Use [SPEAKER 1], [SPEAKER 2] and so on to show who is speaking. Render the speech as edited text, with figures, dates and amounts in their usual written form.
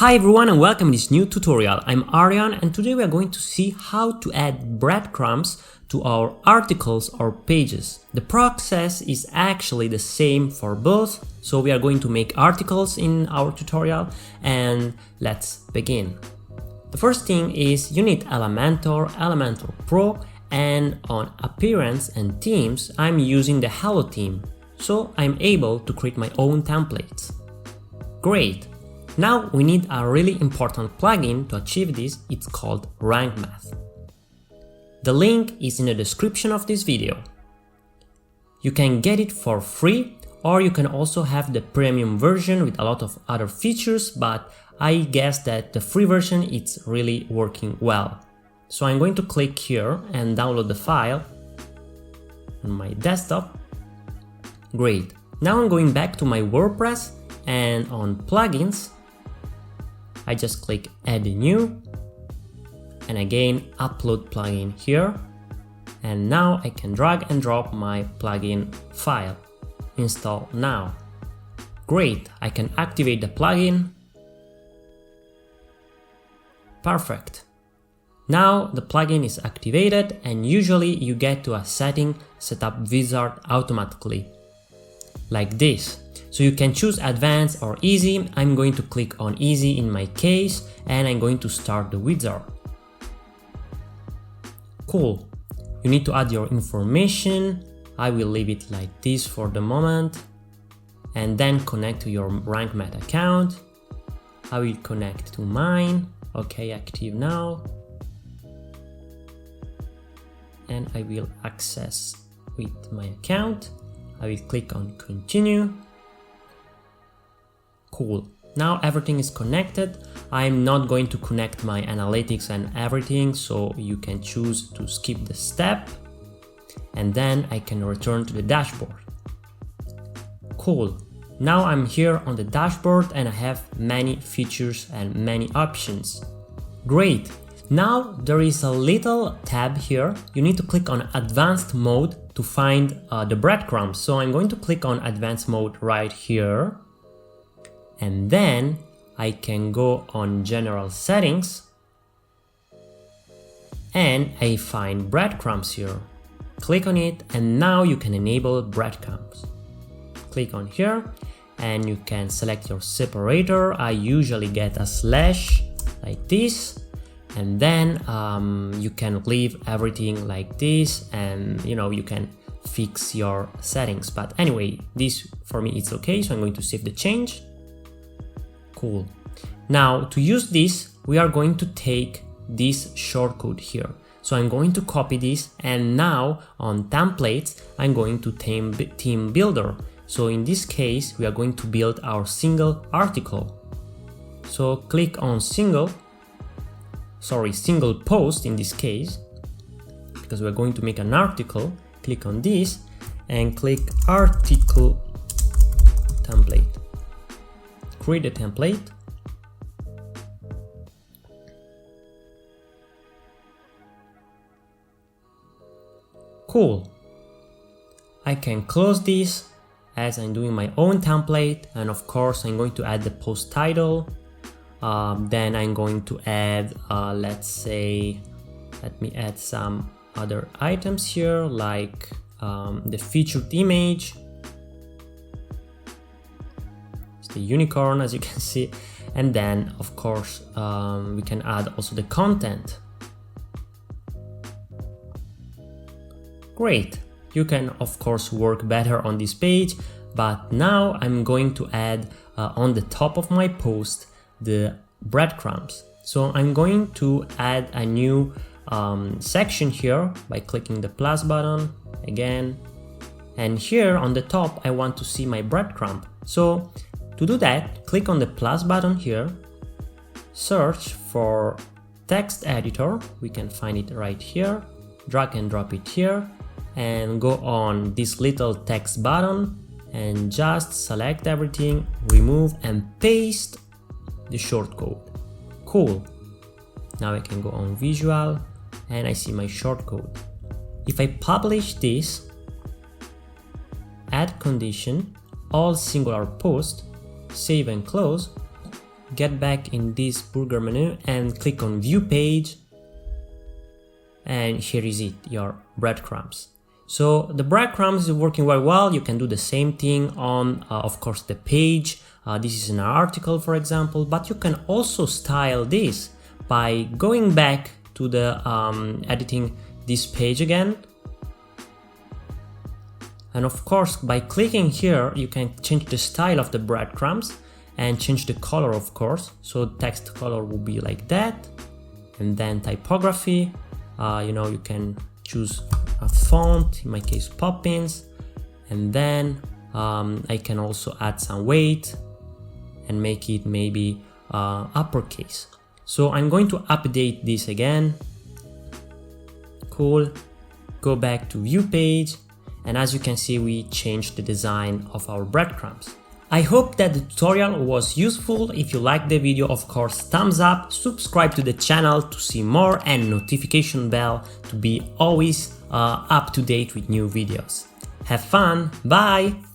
[SPEAKER 1] Hi everyone and welcome to this new tutorial. I'm Aryan and today we are going to see how to add breadcrumbs to our articles or pages. The process is actually the same for both, so we are going to make articles in our tutorial and let's begin. The first thing is you need Elementor, Elementor Pro, and on appearance and themes I'm using the Hello theme, so I'm able to create my own templates. Great! Now we need a really important plugin to achieve this. It's called Rank Math. The link is in the description of this video. You can get it for free, or you can also have the premium version with a lot of other features, but I guess that the free version is really working well. So I'm going to click here and download the file on my desktop. Great. Now I'm going back to my WordPress and on plugins, I just click add new and again upload plugin here, and now I can drag and drop my plugin file. Install now. Great, I can activate the plugin. Perfect. Now the plugin is activated and usually you get to a setting setup wizard automatically like this. So you can choose advanced or easy. I'm going to click on easy in my case and I'm going to start the wizard. Cool. You need to add your information. I will leave it like this for the moment and then connect to your Rank Math account. I will connect to mine. Okay, active now. And I will access with my account. I will click on continue. Cool. Now everything is connected. I'm not going to connect my analytics and everything, so you can choose to skip the step and then I can return to the dashboard. Cool. Now I'm here on the dashboard and I have many features and many options. Great. Now there is a little tab here. You need to click on advanced mode to find the breadcrumbs. So I'm going to click on advanced mode right here. And then I can go on general settings and I find breadcrumbs here. Click on it and now you can enable breadcrumbs. Click on here and you can select your separator. I usually get a slash like this, and then you can leave everything like this, and you can fix your settings. But anyway, this for me it's okay, so I'm going to save the change. Cool. Now to use this, we are going to take this shortcode here. So I'm going to copy this and now on templates, I'm going to theme builder. So in this case, we are going to build our single article. So click on single post in this case, because we're going to make an article. Click on this and click article template. Create a template. Cool. I can close this as I'm doing my own template, and of course I'm going to add the post title. Then I'm going to add, let me add some other items here, like the featured image. The unicorn, as you can see, and then of course we can add also the content. Great. You can of course work better on this page, but now I'm going to add on the top of my post the breadcrumbs. So I'm going to add a new section here by clicking the plus button again, and here on the top I want to see my breadcrumb. So to do that, click on the plus button here, search for text editor, we can find it right here, drag and drop it here, and go on this little text button and just select everything, remove and paste the shortcode. Cool. Now I can go on visual and I see my shortcode. If I publish this, add condition, all singular post, save and close, get back in this burger menu and click on view page, and here is it, your breadcrumbs. So the breadcrumbs is working very well. You can do the same thing on of course the page. This is an article, for example, but you can also style this by going back to the editing this page again. And of course, by clicking here, you can change the style of the breadcrumbs and change the color, of course. So text color will be like that. And then typography, you can choose a font, in my case Poppins. And then I can also add some weight and make it maybe uppercase. So I'm going to update this again. Cool. Go back to view page. And as you can see, we changed the design of our breadcrumbs. I hope that the tutorial was useful. If you liked the video, of course, thumbs up, subscribe to the channel to see more, and notification bell to be always up to date with new videos. Have fun, bye!